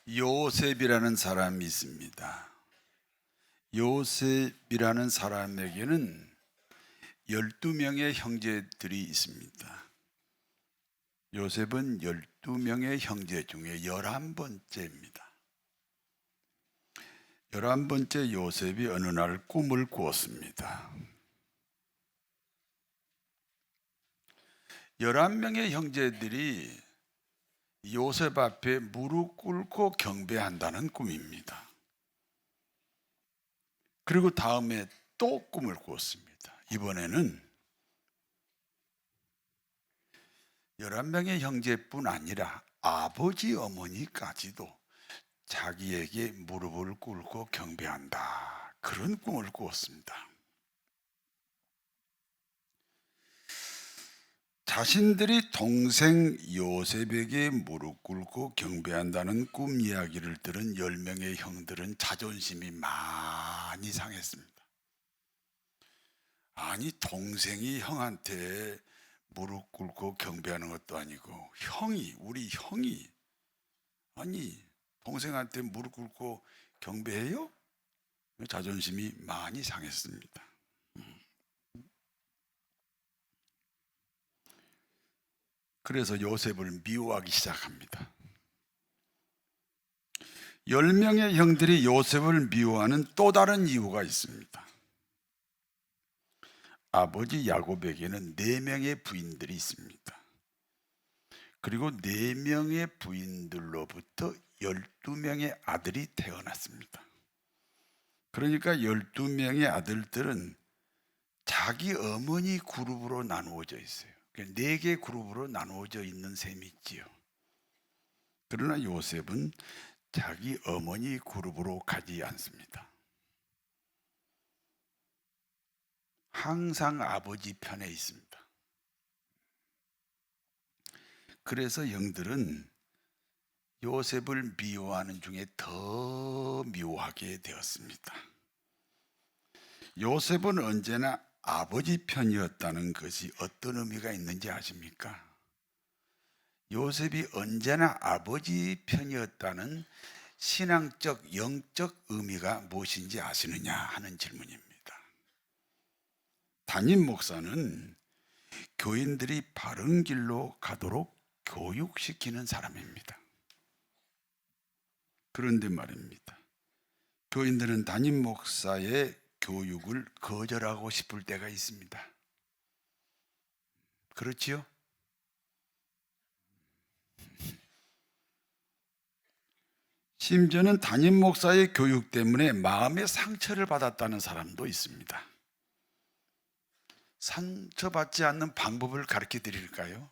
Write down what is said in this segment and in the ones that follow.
요셉이라는 사람이 있습니다. 요셉이라는 사람에게는 12명의 형제들이 있습니다. 요셉은 12명의 형제 중에 11번째입니다. 11번째 요셉이 어느 날 꿈을 꾸었습니다. 11명의 형제들이 요셉 앞에 무릎 꿇고 경배한다는 꿈입니다. 그리고 다음에 또 꿈을 꾸었습니다. 이번에는 11명의 형제뿐 아니라 아버지 어머니까지도 자기에게 무릎을 꿇고 경배한다. 그런 꿈을 꾸었습니다. 자신들이 동생 요셉에게 무릎 꿇고 경배한다는 꿈 이야기를 들은 10명의 형들은 자존심이 많이 상했습니다. 아니, 동생이 형한테 무릎 꿇고 경배하는 것도 아니고 우리 형이 아니 동생한테 무릎 꿇고 경배해요? 자존심이 많이 상했습니다. 그래서 요셉을 미워하기 시작합니다. 10명의 형들이 요셉을 미워하는 또 다른 이유가 있습니다. 아버지 야곱에게는 4명의 부인들이 있습니다. 그리고 4명의 부인들로부터 12명의 아들이 태어났습니다. 그러니까 12명의 아들들은 자기 어머니 그룹으로 나누어져 있어요. 4개 그룹으로 나누어져 있는 셈이 있지요. 그러나 요셉은 자기 어머니 그룹으로 가지 않습니다. 항상 아버지 편에 있습니다. 그래서 형들은 요셉을 미워하는 중에 더 미워하게 되었습니다. 요셉은 언제나 아버지 편이었다는 것이 어떤 의미가 있는지 아십니까? 요셉이 언제나 아버지 편이었다는 신앙적, 영적 의미가 무엇인지 아시느냐 하는 질문입니다. 담임 목사는 교인들이 바른 길로 가도록 교육시키는 사람입니다. 그런데 말입니다. 교인들은 담임 목사의 교육을 거절하고 싶을 때가 있습니다. 그렇지요? 심지어는 담임 목사의 교육 때문에 마음의 상처를 받았다는 사람도 있습니다. 상처받지 않는 방법을 가르쳐 드릴까요?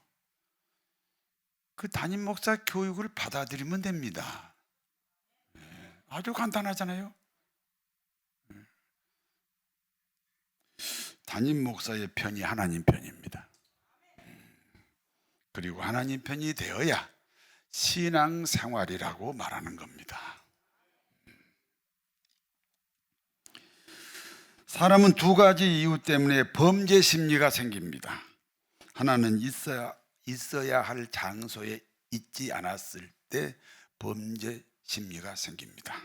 그 담임 목사 교육을 받아들이면 됩니다. 아주 간단하잖아요. 담임 목사의 편이 하나님 편입니다. 그리고 하나님 편이 되어야 신앙생활이라고 말하는 겁니다. 사람은 2가지 이유 때문에 범죄 심리가 생깁니다. 하나는 있어야 할 장소에 있지 않았을 때 범죄 심리가 생깁니다.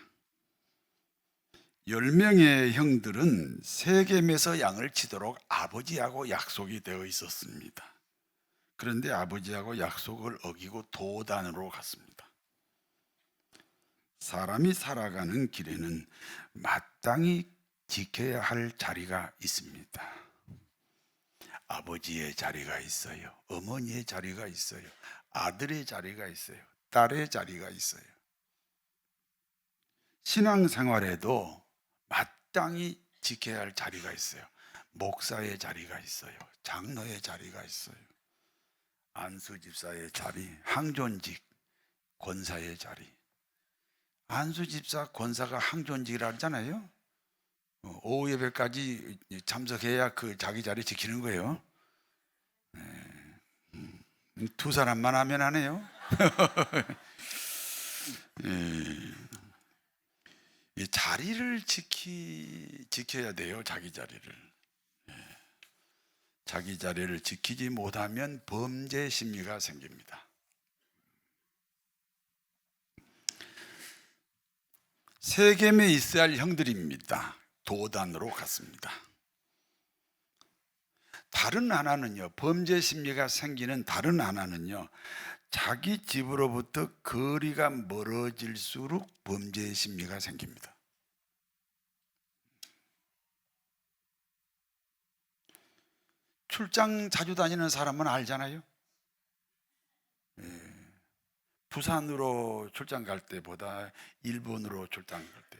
10명의 형들은 세겜에서 양을 치도록 아버지하고 약속이 되어 있었습니다. 그런데 아버지하고 약속을 어기고 도단으로 갔습니다. 사람이 살아가는 길에는 마땅히 지켜야 할 자리가 있습니다. 아버지의 자리가 있어요. 어머니의 자리가 있어요. 아들의 자리가 있어요. 딸의 자리가 있어요. 신앙생활에도 마땅히 지켜야 할 자리가 있어요. 목사의 자리가 있어요. 장로의 자리가 있어요. 안수집사의 자리, 항존직, 권사의 자리. 안수집사, 권사가 항존직이라 하잖아요. 오후 예배까지 참석해야 그 자기 자리 지키는 거예요. 2사람만 하면 하네요. 이 자리를 지켜야 돼요. 자기 자리를. 자기 자리를 지키지 못하면 범죄 심리가 생깁니다. 세겜에 있어야 할 형들입니다. 도단으로 갔습니다. 다른 하나는요, 범죄 심리가 생기는 다른 하나는요, 자기 집으로부터 거리가 멀어질수록 범죄 심리가 생깁니다. 출장 자주 다니는 사람은 알잖아요. 부산으로 출장 갈 때보다 일본으로 출장 갈 때,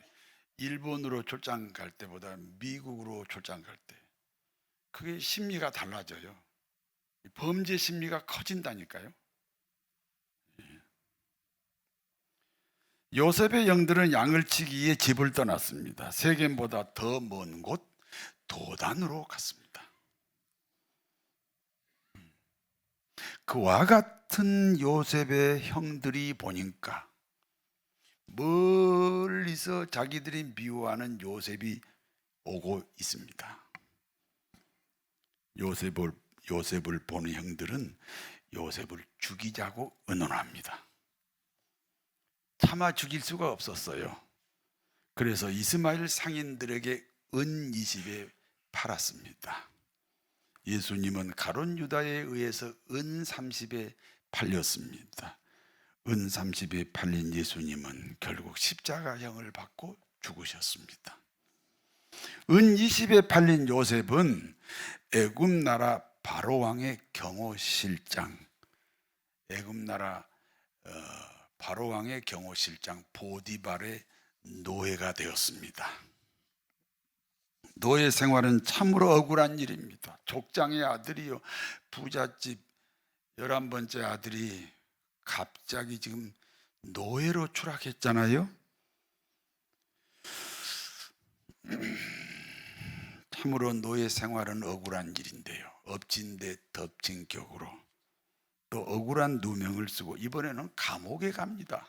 일본으로 출장 갈 때보다 미국으로 출장 갈 때, 그게 심리가 달라져요. 범죄 심리가 커진다니까요. 요셉의 영들은 양을 치기 위해 집을 떠났습니다. 세겜보다 더 먼 곳 도단으로 갔습니다. 그와 같은 요셉의 형들이 보니까 멀리서 자기들이 미워하는 요셉이 오고 있습니다. 요셉을 보는 형들은 요셉을 죽이자고 의논합니다. 차마 죽일 수가 없었어요. 그래서 이스마엘 상인들에게 은 20에 팔았습니다. 예수님은 가룟 유다에 의해서 은 30에 팔렸습니다. 은 30에 팔린 예수님은 결국 십자가형을 받고 죽으셨습니다. 은 20에 팔린 요셉은 애굽 나라 바로 왕의 경호실장, 애굽 나라 바로 왕의 경호실장 보디발의 노예가 되었습니다. 노예 생활은 참으로 억울한 일입니다. 족장의 아들이요, 부잣집 11번째 아들이 갑자기 지금 노예로 추락했잖아요. 참으로 노예 생활은 억울한 일인데요, 엎친 데 덮친 격으로 또 억울한 누명을 쓰고 이번에는 감옥에 갑니다.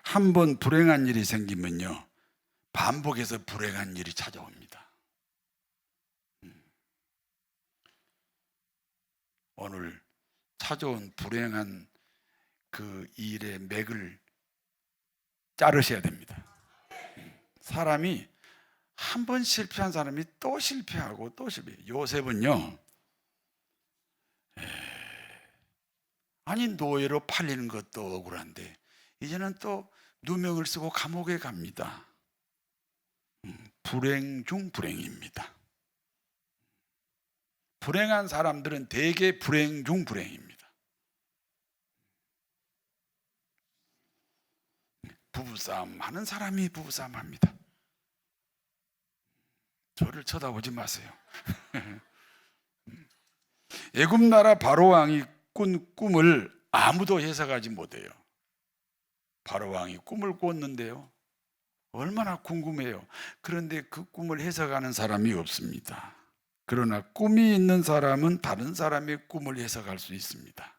한 번 불행한 일이 생기면요, 반복해서 불행한 일이 찾아옵니다. 오늘 찾아온 불행한 그 일의 맥을 자르셔야 됩니다. 사람이 한 번 실패한 사람이 또 실패하고 또 실패. 요셉은요, 아니 노예로 팔리는 것도 억울한데 이제는 또 누명을 쓰고 감옥에 갑니다. 불행 중 불행입니다. 불행한 사람들은 대개 불행 중 불행입니다. 부부싸움 하는 사람이 부부싸움 합니다. 저를 쳐다보지 마세요. 애굽 나라 바로 왕이 꾼 꿈을 아무도 해석하지 못해요. 바로 왕이 꿈을 꿨는데요, 얼마나 궁금해요. 그런데 그 꿈을 해석하는 사람이 없습니다. 그러나 꿈이 있는 사람은 다른 사람의 꿈을 해석할 수 있습니다.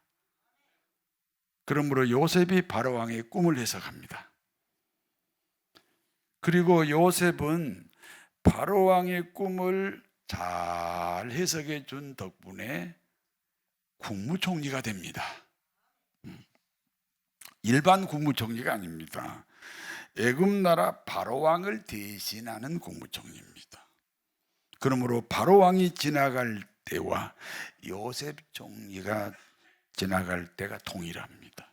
그러므로 요셉이 바로 왕의 꿈을 해석합니다. 그리고 요셉은 바로 왕의 꿈을 잘 해석해 준 덕분에 국무총리가 됩니다. 일반 국무총리가 아닙니다. 애굽 나라 바로 왕을 대신하는 국무총리입니다. 그러므로 바로 왕이 지나갈 때와 요셉 총리가 지나갈 때가 동일합니다.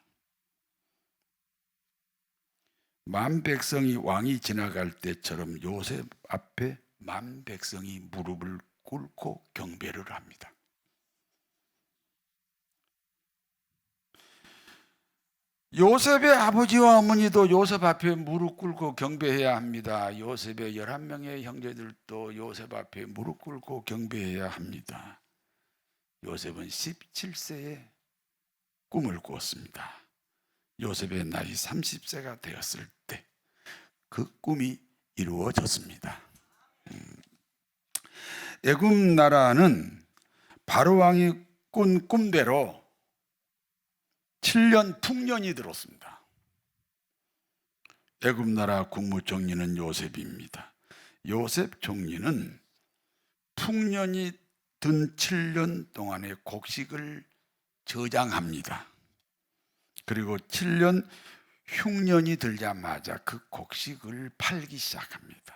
만 백성이 왕이 지나갈 때처럼 요셉 앞에 만 백성이 무릎을 꿇고 경배를 합니다. 요셉의 아버지와 어머니도 요셉 앞에 무릎 꿇고 경배해야 합니다. 요셉의 11명의 형제들도 요셉 앞에 무릎 꿇고 경배해야 합니다. 요셉은 17세에 꿈을 꾸었습니다. 요셉의 나이 30세가 되었을 때 그 꿈이 이루어졌습니다. 애굽 나라는 바로 왕이 꾼 꿈대로 7년 풍년이 들었습니다. 애굽 나라 국무총리는 요셉입니다. 요셉 총리는 풍년이 든 7년 동안의 곡식을 저장합니다. 그리고 7년 흉년이 들자마자 그 곡식을 팔기 시작합니다.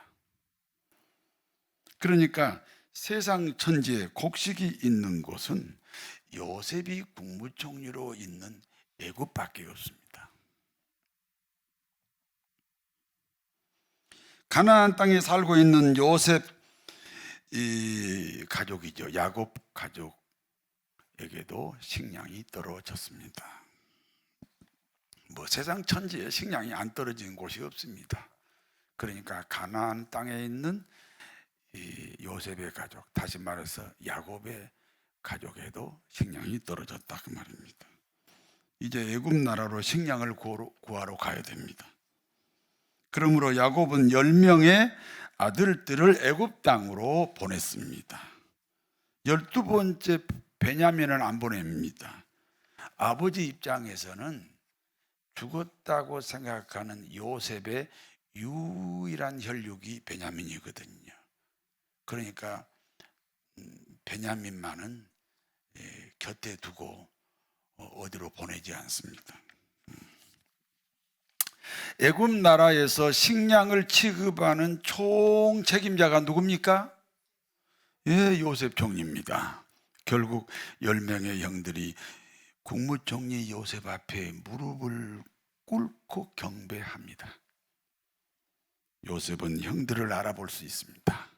그러니까 세상 천지에 곡식이 있는 곳은 요셉이 국무총리로 있는 애굽밖에 없습니다. 가나안 땅에 살고 있는 요셉 가족이죠. 야곱 가족에게도 식량이 떨어졌습니다. 뭐 세상 천지에 식량이 안 떨어진 곳이 없습니다. 그러니까 가나안 땅에 있는 이 요셉의 가족, 다시 말해서 야곱의 가족에도 식량이 떨어졌다 그 말입니다. 이제 애굽 나라로 식량을 구하러 가야 됩니다. 그러므로 야곱은 10명의 아들들을 애굽 땅으로 보냈습니다. 12번째 베냐민은 안 보냅니다. 아버지 입장에서는 죽었다고 생각하는 요셉의 유일한 혈육이 베냐민이거든요. 그러니까 베냐민만은 곁에 두고 어디로 보내지 않습니다. 애굽 나라에서 식량을 취급하는 총 책임자가 누굽니까? 예, 요셉 총리입니다. 결국 10명의 형들이 국무총리 요셉 앞에 무릎을 꿇고 경배합니다. 요셉은 형들을 알아볼 수 있습니다.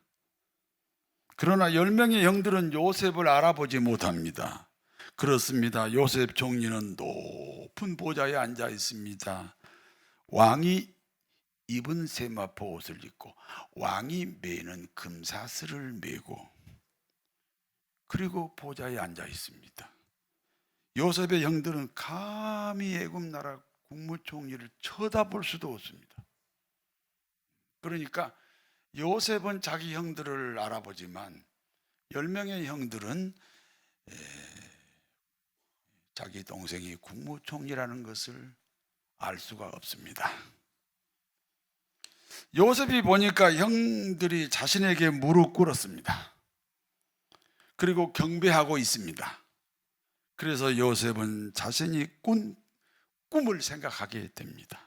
그러나 10명의 형들은 요셉을 알아보지 못합니다. 그렇습니다. 요셉 총리는 높은 보좌에 앉아 있습니다. 왕이 입은 세마포 옷을 입고 왕이 매는 금사슬을 메고 그리고 보좌에 앉아 있습니다. 요셉의 형들은 감히 애굽 나라 국무총리를 쳐다볼 수도 없습니다. 그러니까 요셉은 자기 형들을 알아보지만 10명의 형들은 자기 동생이 국무총리라는 것을 알 수가 없습니다. 요셉이 보니까 형들이 자신에게 무릎 꿇었습니다. 그리고 경배하고 있습니다. 그래서 요셉은 자신이 꾼 꿈을 생각하게 됩니다.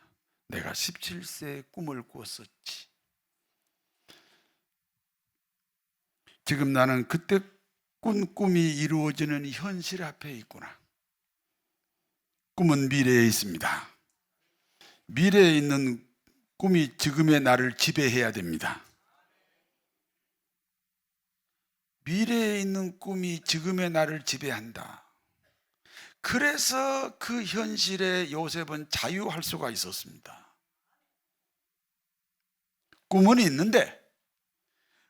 내가 17세에 꿈을 꿨었지. 지금 나는 그때 꾼 꿈이 이루어지는 현실 앞에 있구나. 꿈은 미래에 있습니다. 미래에 있는 꿈이 지금의 나를 지배해야 됩니다. 미래에 있는 꿈이 지금의 나를 지배한다. 그래서 그 현실에 요셉은 자유할 수가 있었습니다. 꿈은 있는데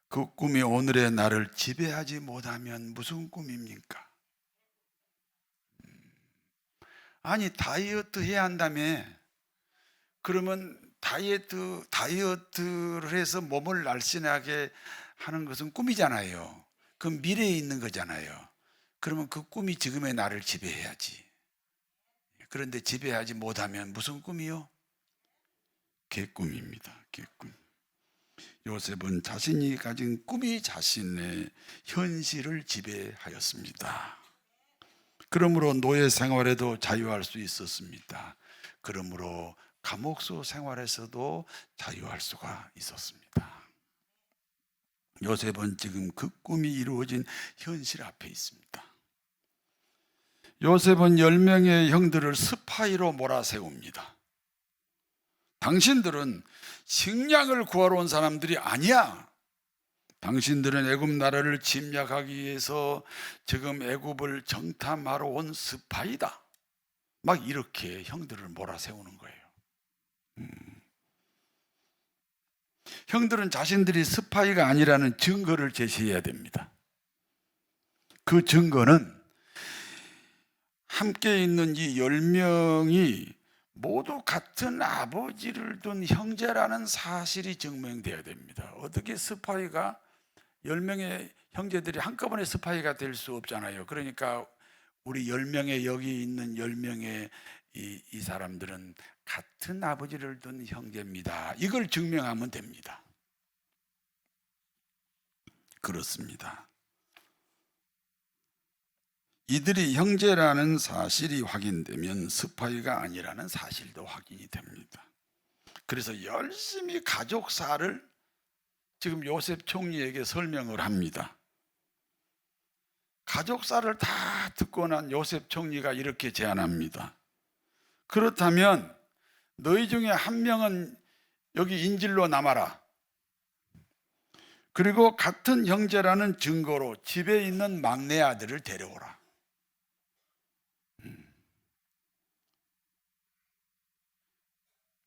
그 꿈이 오늘의 나를 지배하지 못하면 무슨 꿈입니까? 아니, 다이어트 해야 한다며. 그러면 다이어트를 해서 몸을 날씬하게 하는 것은 꿈이잖아요. 그럼 미래에 있는 거잖아요. 그러면 그 꿈이 지금의 나를 지배해야지. 그런데 지배하지 못하면 무슨 꿈이요? 개꿈입니다. 개꿈. 요셉은 자신이 가진 꿈이 자신의 현실을 지배하였습니다. 그러므로 노예 생활에도 자유할 수 있었습니다. 그러므로 감옥소 생활에서도 자유할 수가 있었습니다. 요셉은 지금 그 꿈이 이루어진 현실 앞에 있습니다. 요셉은 10명의 형들을 스파이로 몰아세웁니다. 당신들은 식량을 구하러 온 사람들이 아니야. 당신들은 애굽 나라를 침략하기 위해서 지금 애굽을 정탐하러 온 스파이다. 막 이렇게 형들을 몰아세우는 거예요. 형들은 자신들이 스파이가 아니라는 증거를 제시해야 됩니다. 그 증거는 함께 있는 이 10명이 모두 같은 아버지를 둔 형제라는 사실이 증명돼야 됩니다. 어떻게 스파이가 10명의 형제들이 한꺼번에 스파이가 될 수 없잖아요. 그러니까 우리 10명의 여기 있는 10명의 이 사람들은 같은 아버지를 둔 형제입니다. 이걸 증명하면 됩니다. 그렇습니다. 이들이 형제라는 사실이 확인되면 스파이가 아니라는 사실도 확인이 됩니다. 그래서 열심히 가족사를 지금 요셉 총리에게 설명을 합니다. 가족사를 다 듣고 난 요셉 총리가 이렇게 제안합니다. 그렇다면 너희 중에 한 명은 여기 인질로 남아라. 그리고 같은 형제라는 증거로 집에 있는 막내 아들을 데려오라.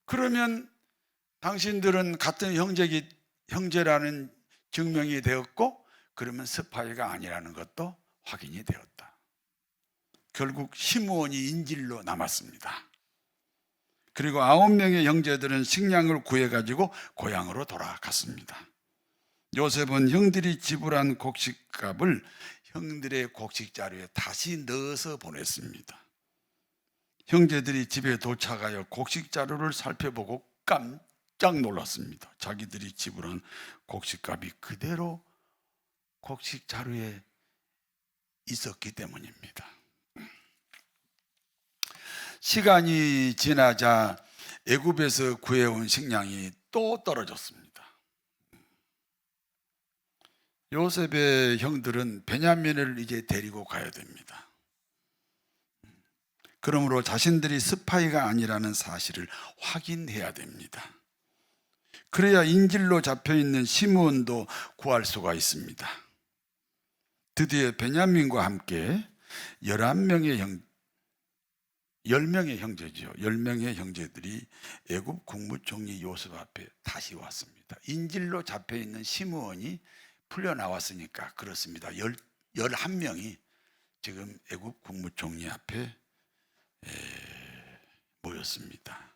그러면 당신들은 같은 형제라는 증명이 되었고, 그러면 스파이가 아니라는 것도 확인이 되었다. 결국 시므온이 인질로 남았습니다. 그리고 9명의 형제들은 식량을 구해가지고 고향으로 돌아갔습니다. 요셉은 형들이 지불한 곡식값을 형들의 곡식 자루에 다시 넣어서 보냈습니다. 형제들이 집에 도착하여 곡식 자루를 살펴보고 깜짝 놀랐습니다. 자기들이 지불한 곡식값이 그대로 곡식 자루에 있었기 때문입니다. 시간이 지나자 애굽에서 구해온 식량이 또 떨어졌습니다. 요셉의 형들은 베냐민을 이제 데리고 가야 됩니다. 그러므로 자신들이 스파이가 아니라는 사실을 확인해야 됩니다. 그래야 인질로 잡혀있는 시므온도 구할 수가 있습니다. 드디어 베냐민과 함께 10명의 형제죠. 10명의 형제들이 애굽 국무총리 요셉 앞에 다시 왔습니다. 인질로 잡혀있는 시므온이 풀려나왔으니까 그렇습니다. 11명이 지금 애굽 국무총리 앞에 모였습니다.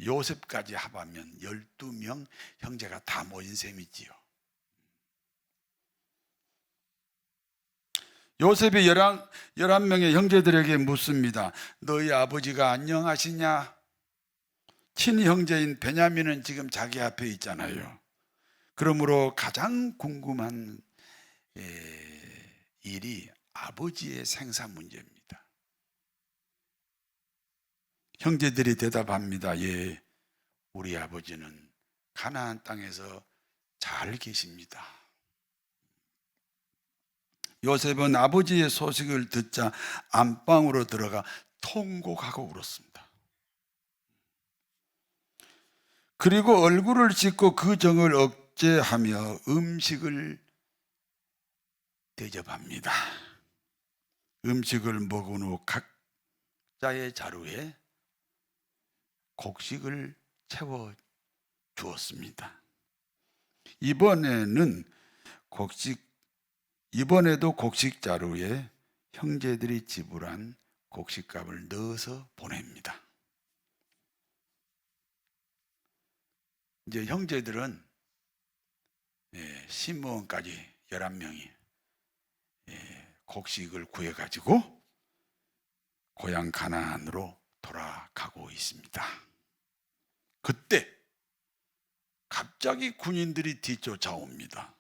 요셉까지 합하면 12명 형제가 다 모인 셈이지요. 요셉이 11명의 형제들에게 묻습니다. 너희 아버지가 안녕하시냐? 친형제인 베냐민은 지금 자기 앞에 있잖아요. 그러므로 가장 궁금한 일이 아버지의 생사 문제입니다. 형제들이 대답합니다. 예, 우리 아버지는 가나안 땅에서 잘 계십니다. 요셉은 아버지의 소식을 듣자 안방으로 들어가 통곡하고 울었습니다. 그리고 얼굴을 찢고 그 정을 억제하며 음식을 대접합니다. 음식을 먹은 후 각자의 자루에 곡식을 채워 주었습니다. 이번에도 곡식 자루에 형제들이 지불한 곡식값을 넣어서 보냅니다. 이제 형제들은 시므온까지 11명이 곡식을 구해가지고 고향 가나안으로 돌아가고 있습니다. 그때 갑자기 군인들이 뒤쫓아옵니다.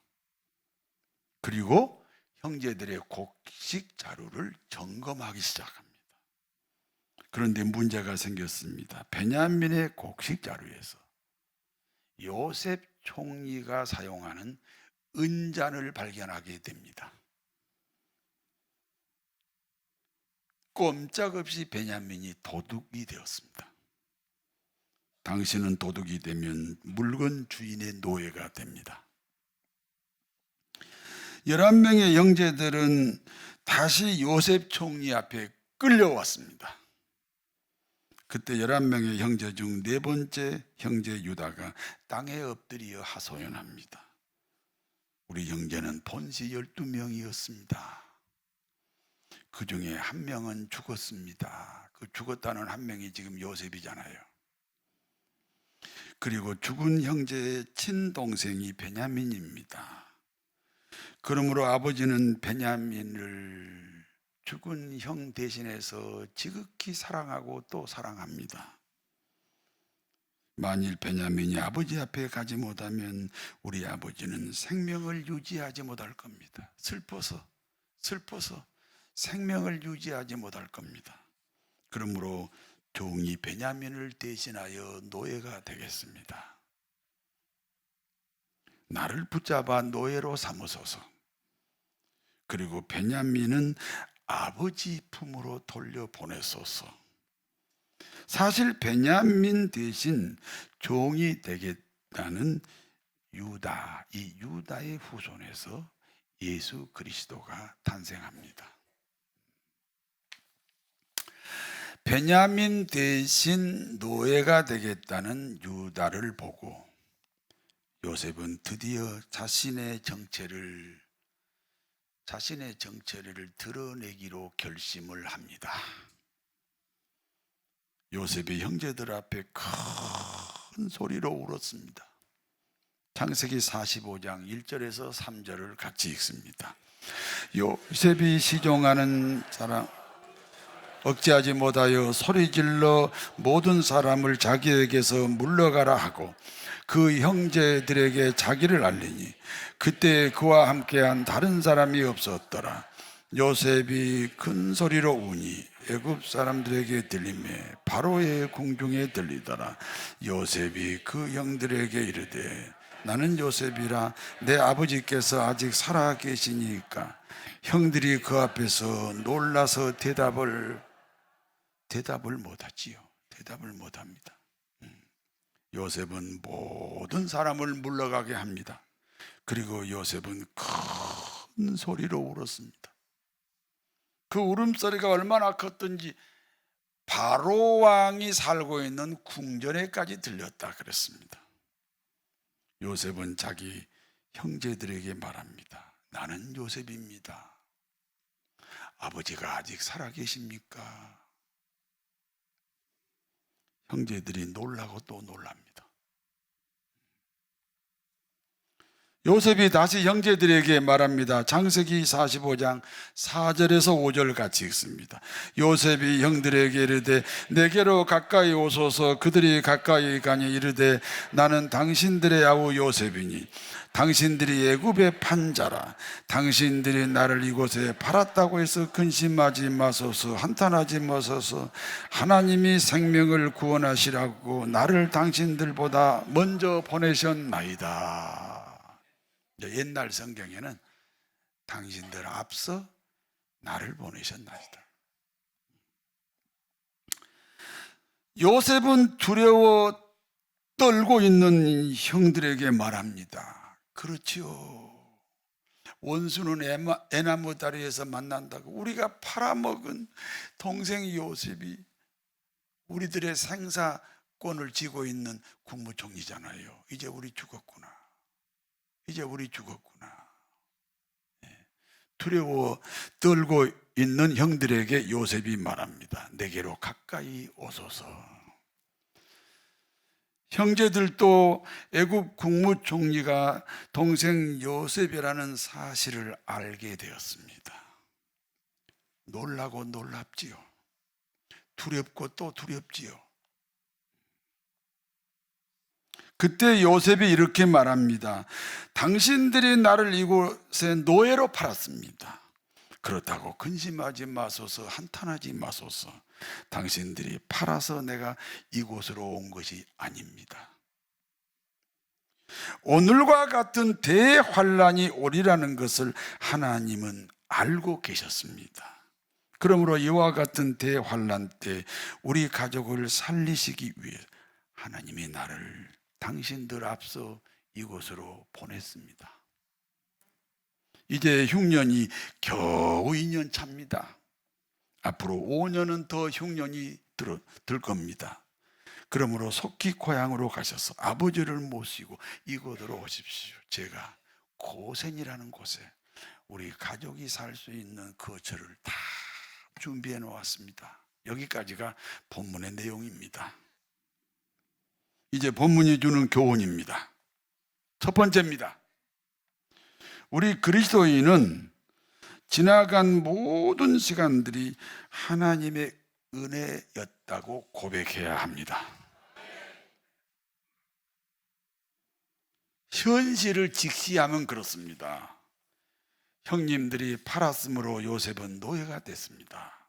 그리고 형제들의 곡식 자루를 점검하기 시작합니다. 그런데 문제가 생겼습니다. 베냐민의 곡식 자루에서 요셉 총리가 사용하는 은잔을 발견하게 됩니다. 꼼짝없이 베냐민이 도둑이 되었습니다. 당신은 도둑이 되면 물건 주인의 노예가 됩니다. 11명의 형제들은 다시 요셉 총리 앞에 끌려왔습니다. 그때 11명의 형제 중 네 번째 형제 유다가 땅에 엎드려 하소연합니다. 우리 형제는 본시 12명이었습니다. 그 중에 한 명은 죽었습니다. 그 죽었다는 한 명이 지금 요셉이잖아요. 그리고 죽은 형제의 친동생이 베냐민입니다. 그러므로 아버지는 베냐민을 죽은 형 대신해서 지극히 사랑하고 또 사랑합니다. 만일 베냐민이 아버지 앞에 가지 못하면 우리 아버지는 생명을 유지하지 못할 겁니다. 슬퍼서 생명을 유지하지 못할 겁니다. 그러므로 종이 베냐민을 대신하여 노예가 되겠습니다. 나를 붙잡아 노예로 삼으소서. 그리고 베냐민은 아버지 품으로 돌려보내소서. 사실 베냐민 대신 종이 되겠다는 유다, 이 유다의 후손에서 예수 그리스도가 탄생합니다. 베냐민 대신 노예가 되겠다는 유다를 보고 요셉은 드디어 자신의 정체를 드러내기로 결심을 합니다. 요셉이 형제들 앞에 큰 소리로 울었습니다. 창세기 45장 1절에서 3절을 같이 읽습니다. 요셉이 시종하는 사람 억제하지 못하여 소리질러 모든 사람을 자기에게서 물러가라 하고 그 형제들에게 자기를 알리니 그때 그와 함께한 다른 사람이 없었더라. 요셉이 큰 소리로 우니 애굽 사람들에게 들리매 바로의 궁중에 들리더라. 요셉이 그 형들에게 이르되 나는 요셉이라 내 아버지께서 아직 살아 계시니까. 형들이 그 앞에서 놀라서 대답을 못하지요. 대답을 못합니다. 요셉은 모든 사람을 물러가게 합니다. 그리고 요셉은 큰 소리로 울었습니다. 그 울음소리가 얼마나 컸던지 바로 왕이 살고 있는 궁전에까지 들렸다 그랬습니다. 요셉은 자기 형제들에게 말합니다. 나는 요셉입니다. 아버지가 아직 살아계십니까? 형제들이 놀라고 또 놀랍니다. 요셉이 다시 형제들에게 말합니다. 창세기 45장 4절에서 5절 같이 읽습니다. 요셉이 형들에게 이르되 내게로 가까이 오소서. 그들이 가까이 가니 이르되 나는 당신들의 아우 요셉이니 당신들이 애굽의 판자라. 당신들이 나를 이곳에 팔았다고 해서 근심하지 마소서. 한탄하지 마소서. 하나님이 생명을 구원하시라고 나를 당신들보다 먼저 보내셨나이다. 옛날 성경에는 당신들 앞서 나를 보내셨나이다. 요셉은 두려워 떨고 있는 형들에게 말합니다. 그렇지요. 원수는 애나무 다리에서 만난다고. 우리가 팔아먹은 동생 요셉이 우리들의 생사권을 쥐고 있는 국무총리잖아요. 이제 우리 죽었구나. 두려워 떨고 있는 형들에게 요셉이 말합니다. 내게로 가까이 오소서. 형제들도 애굽 국무총리가 동생 요셉이라는 사실을 알게 되었습니다. 놀라고 놀랍지요. 두렵고 또 두렵지요. 그때 요셉이 이렇게 말합니다. 당신들이 나를 이곳에 노예로 팔았습니다. 그렇다고 근심하지 마소서. 한탄하지 마소서. 당신들이 팔아서 내가 이곳으로 온 것이 아닙니다. 오늘과 같은 대환란이 오리라는 것을 하나님은 알고 계셨습니다. 그러므로 이와 같은 대환란 때 우리 가족을 살리시기 위해 하나님이 나를 당신들 앞서 이곳으로 보냈습니다. 이제 흉년이 겨우 2년 차입니다. 앞으로 5년은 더 흉년이 들 겁니다. 그러므로 속히 고향으로 가셔서 아버지를 모시고 이곳으로 오십시오. 제가 고센이라는 곳에 우리 가족이 살 수 있는 거처를 다 준비해 놓았습니다. 여기까지가 본문의 내용입니다. 이제 본문이 주는 교훈입니다. 첫 번째입니다. 우리 그리스도인은 지나간 모든 시간들이 하나님의 은혜였다고 고백해야 합니다. 현실을 직시하면 그렇습니다. 형님들이 팔았으므로 요셉은 노예가 됐습니다.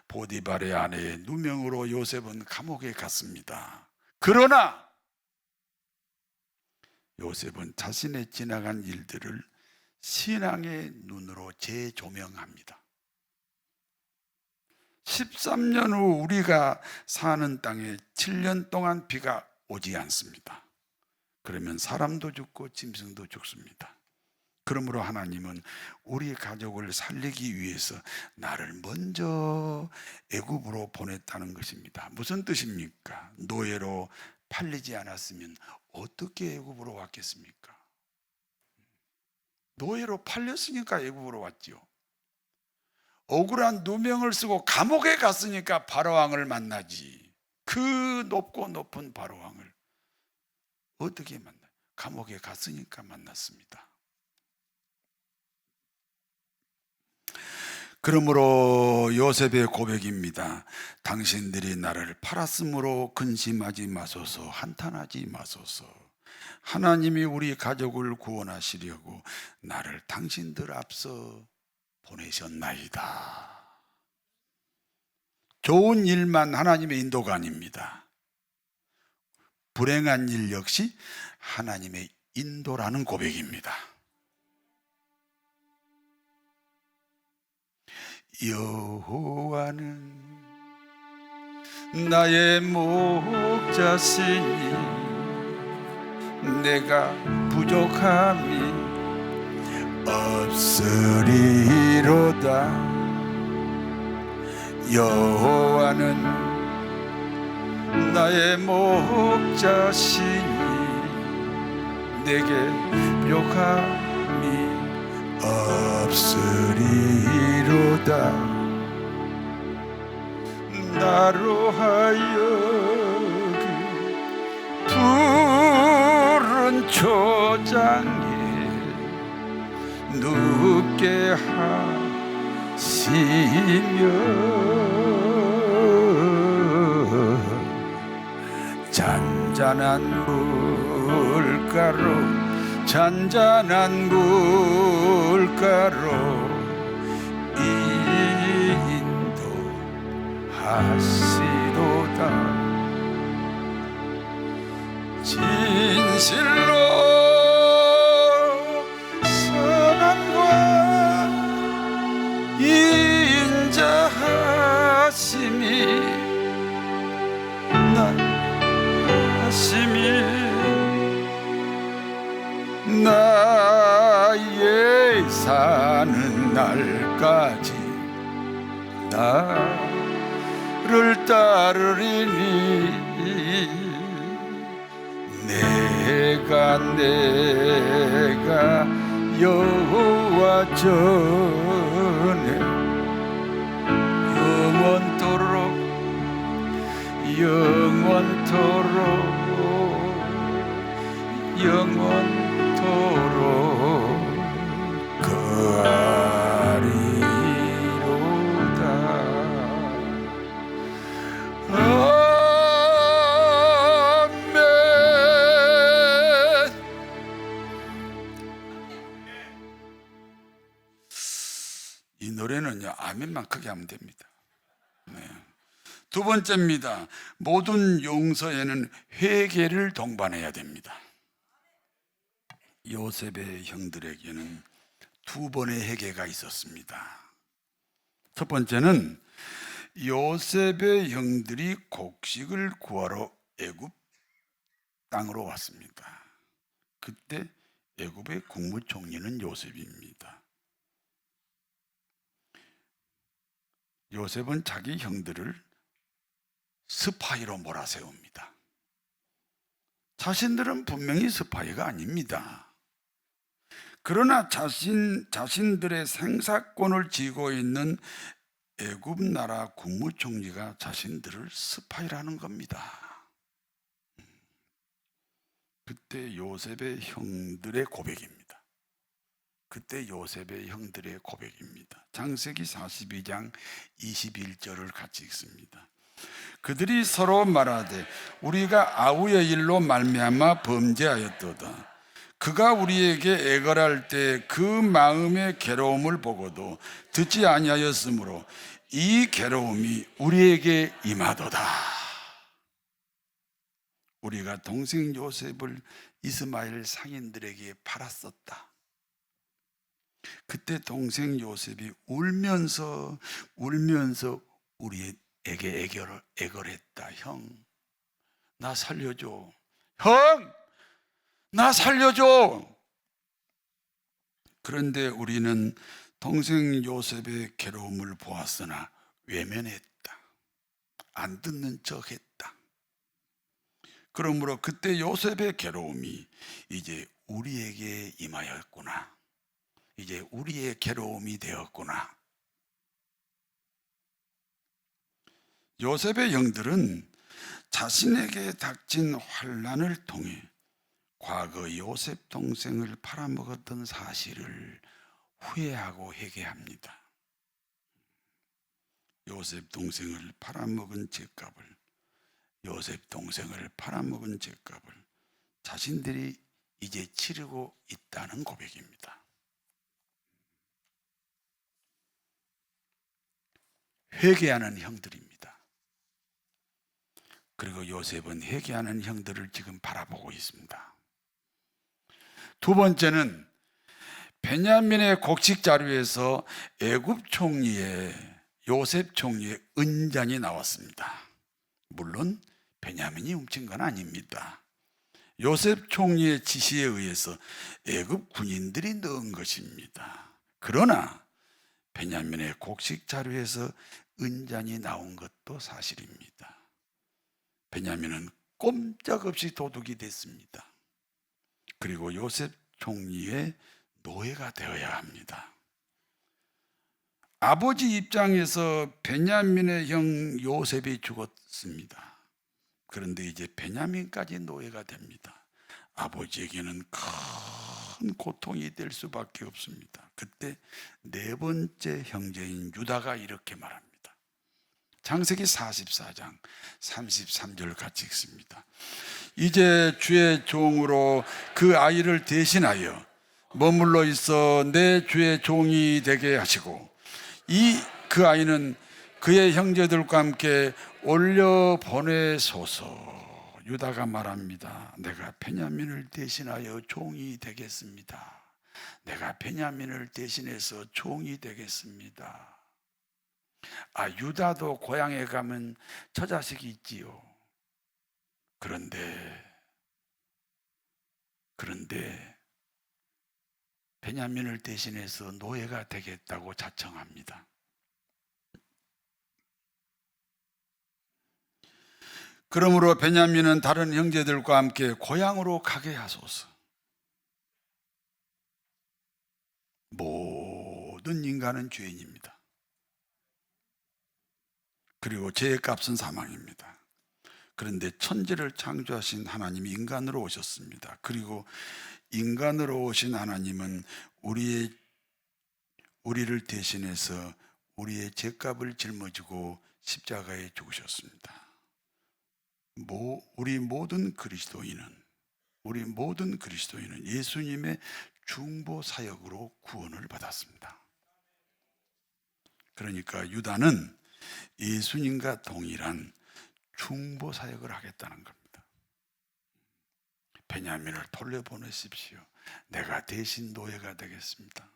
보디발의 아내의 누명으로 요셉은 감옥에 갔습니다. 그러나 요셉은 자신의 지나간 일들을 신앙의 눈으로 재조명합니다. 13년 후 우리가 사는 땅에 7년 동안 비가 오지 않습니다. 그러면 사람도 죽고 짐승도 죽습니다. 그러므로 하나님은 우리 가족을 살리기 위해서 나를 먼저 애굽으로 보냈다는 것입니다. 무슨 뜻입니까? 노예로 팔리지 않았으면 어떻게 애굽으로 왔겠습니까? 노예로 팔렸으니까 애굽으로 왔지요. 억울한 누명을 쓰고 감옥에 갔으니까 바로왕을 만나지. 그 높고 높은 바로왕을 어떻게 만나요? 감옥에 갔으니까 만났습니다. 그러므로 요셉의 고백입니다. 당신들이 나를 팔았으므로 근심하지 마소서, 한탄하지 마소서. 하나님이 우리 가족을 구원하시려고 나를 당신들 앞서 보내셨나이다. 좋은 일만 하나님의 인도가 아닙니다. 불행한 일 역시 하나님의 인도라는 고백입니다. 여호와는 나의 목자시니 내가 부족함이 없으리로다. 여호와는 나의 목자시니 내게 부족함이 없으리로다. 나로 하여금 푸른 초장에 눕게 하시며 잔잔한 물가로 인도하시도다. 진실로 선함과 인자하심이 나의 사는 날까지 나를 따르리니 내가 여호와 전에 영원토록 거하리로다. 아멘. 이 노래는요, 아멘만 크게 하면 됩니다. 네. 두 번째입니다. 모든 용서에는 회개를 동반해야 됩니다. 요셉의 형들에게는 두 번의 회개가 있었습니다. 첫 번째는 요셉의 형들이 곡식을 구하러 애굽 땅으로 왔습니다. 그때 애굽의 국무총리는 요셉입니다. 요셉은 자기 형들을 스파이로 몰아세웁니다. 자신들은 분명히 스파이가 아닙니다. 그러나 자신들의 생사권을 쥐고 있는 애굽 나라 국무총리가 자신들을 스파이라는 겁니다. 그때 요셉의 형들의 고백입니다. 창세기 42장 21절을 같이 읽습니다. 그들이 서로 말하되 우리가 아우의 일로 말미암아 범죄하였도다. 그가 우리에게 애걸할 때 그 마음의 괴로움을 보고도 듣지 아니하였으므로 이 괴로움이 우리에게 임하도다. 우리가 동생 요셉을 이스마엘 상인들에게 팔았었다. 그때 동생 요셉이 울면서 우리에게 애걸했다. 형, 나 살려줘. 형, 나 살려줘. 그런데 우리는 동생 요셉의 괴로움을 보았으나 외면했다. 안 듣는 척했다. 그러므로 그때 요셉의 괴로움이 이제 우리에게 임하였구나. 이제 우리의 괴로움이 되었구나. 요셉의 형들은 자신에게 닥친 환난을 통해 과거 요셉 동생을 팔아먹었던 사실을 후회하고 회개합니다. 요셉 동생을 팔아먹은 죄값을 자신들이 이제 치르고 있다는 고백입니다. 회개하는 형들입니다. 그리고 요셉은 회개하는 형들을 지금 바라보고 있습니다. 두 번째는 베냐민의 곡식 자료에서 애굽 총리의 요셉 총리의 은잔이 나왔습니다. 물론 베냐민이 훔친 건 아닙니다. 요셉 총리의 지시에 의해서 애굽 군인들이 넣은 것입니다. 그러나 베냐민의 곡식 자료에서 은잔이 나온 것도 사실입니다. 베냐민은 꼼짝없이 도둑이 됐습니다. 그리고 요셉 총리의 노예가 되어야 합니다. 아버지 입장에서 베냐민의 형 요셉이 죽었습니다. 그런데 이제 베냐민까지 노예가 됩니다. 아버지에게는 큰 고통이 될 수밖에 없습니다. 그때 네 번째 형제인 유다가 이렇게 말합니다. 창세기 44장 33절 같이 읽습니다. 이제 주의 종으로 그 아이를 대신하여 머물러 있어 내 주의 종이 되게 하시고 그 아이는 그의 형제들과 함께 올려 보내소서. 유다가 말합니다. 내가 베냐민을 대신하여 종이 되겠습니다. 내가 베냐민을 대신해서 종이 되겠습니다. 유다도 고향에 가면 처자식이 있지요. 그런데 베냐민을 대신해서 노예가 되겠다고 자청합니다. 그러므로 베냐민은 다른 형제들과 함께 고향으로 가게 하소서. 모든 인간은 죄인입니다. 그리고 죄의 값은 사망입니다. 그런데 천지를 창조하신 하나님이 인간으로 오셨습니다. 그리고 인간으로 오신 하나님은 우리를 대신해서 우리의 죄값을 짊어지고 십자가에 죽으셨습니다. 우리 모든 그리스도인은 예수님의 중보 사역으로 구원을 받았습니다. 그러니까 유다는 예수님과 동일한 중보 사역을 하겠다는 겁니다. 베냐민을 돌려보내십시오. 내가 대신 노예가 되겠습니다.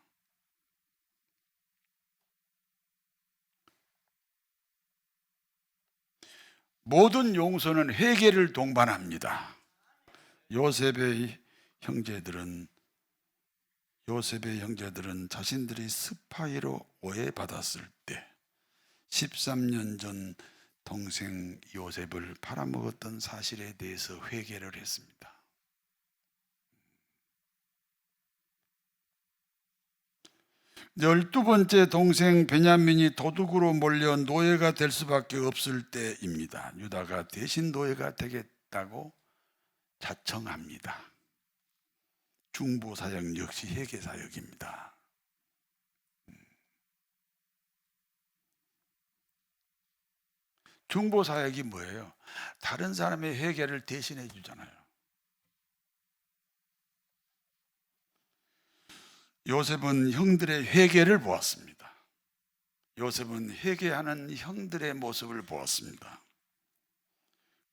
모든 용서는 회개를 동반합니다. 요셉의 형제들은 자신들이 스파이로 오해받았을 때 13년 전 동생 요셉을 팔아먹었던 사실에 대해서 회개를 했습니다. 열두 번째 동생 베냐민이 도둑으로 몰려 노예가 될 수밖에 없을 때입니다. 유다가 대신 노예가 되겠다고 자청합니다. 중보사역 역시 회개사역입니다. 중보사역이 뭐예요? 다른 사람의 회개를 대신해 주잖아요. 요셉은 형들의 회개를 보았습니다. 요셉은 회개하는 형들의 모습을 보았습니다.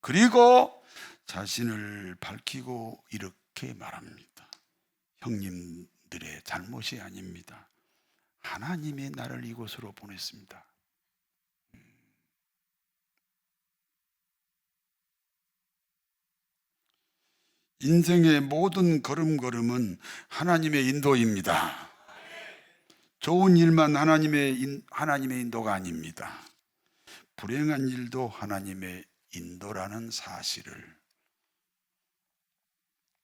그리고 자신을 밝히고 이렇게 말합니다. 형님들의 잘못이 아닙니다. 하나님이 나를 이곳으로 보냈습니다. 인생의 모든 걸음걸음은 하나님의 인도입니다. 좋은 일만 하나님의 인도가 아닙니다. 불행한 일도 하나님의 인도라는 사실을,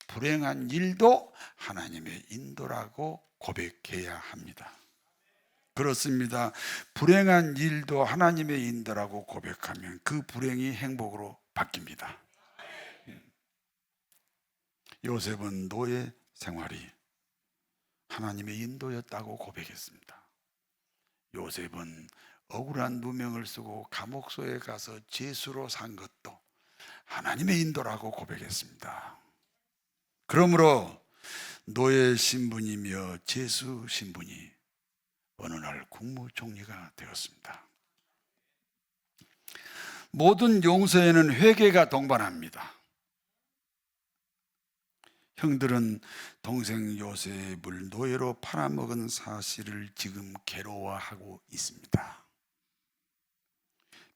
불행한 일도 하나님의 인도라고 고백해야 합니다. 그렇습니다. 불행한 일도 하나님의 인도라고 고백하면 그 불행이 행복으로 바뀝니다. 요셉은 노예 생활이 하나님의 인도였다고 고백했습니다. 요셉은 억울한 누명을 쓰고 감옥소에 가서 죄수로 산 것도 하나님의 인도라고 고백했습니다. 그러므로 노예 신분이며 죄수 신분이 어느 날 국무총리가 되었습니다. 모든 용서에는 회개가 동반합니다. 형들은 동생 요셉을 노예로 팔아먹은 사실을 지금 괴로워하고 있습니다.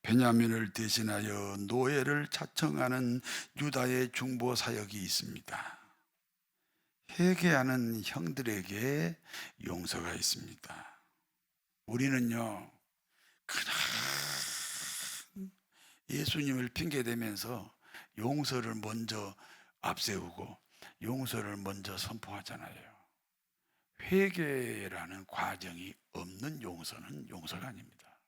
베냐민을 대신하여 노예를 차청하는 유다의 중보 사역이 있습니다. 회개하는 형들에게 용서가 있습니다. 우리는요, 그냥 예수님을 핑계대면서 용서를 먼저 앞세우고 용서를 먼저 선포하잖아요. 회개라는 과정이 없는 용서는 용서가 아닙니다.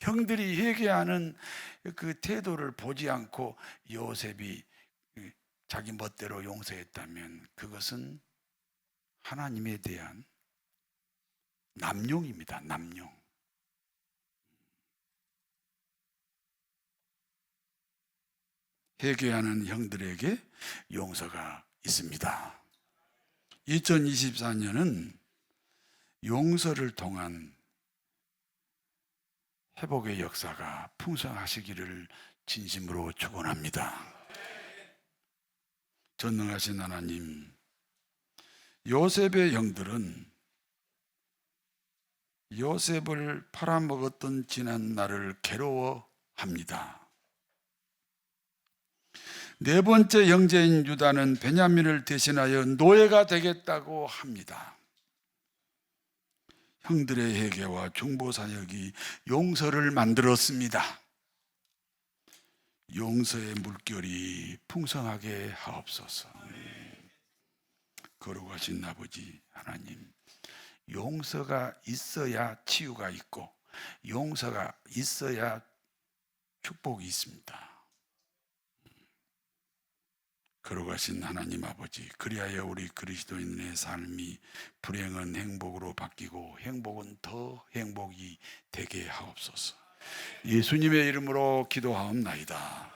형들이 회개하는 그 태도를 보지 않고 요셉이 자기 멋대로 용서했다면 그것은 하나님에 대한 남용입니다. 남용. 회개하는 형들에게 용서가 있습니다. 2024년은 용서를 통한 회복의 역사가 풍성하시기를 진심으로 축원합니다. 전능하신 하나님, 요셉의 형들은 요셉을 팔아먹었던 지난 날을 괴로워합니다. 네 번째 형제인 유다는 베냐민을 대신하여 노예가 되겠다고 합니다. 형들의 회개와 중보 사역이 용서를 만들었습니다. 용서의 물결이 풍성하게 하옵소서. 거룩하신 아버지 하나님, 용서가 있어야 치유가 있고 용서가 있어야 축복이 있습니다. 거룩하신 하나님 아버지, 그리하여 우리 그리스도인의 삶이 불행은 행복으로 바뀌고 행복은 더 행복이 되게 하옵소서. 예수님의 이름으로 기도하옵나이다.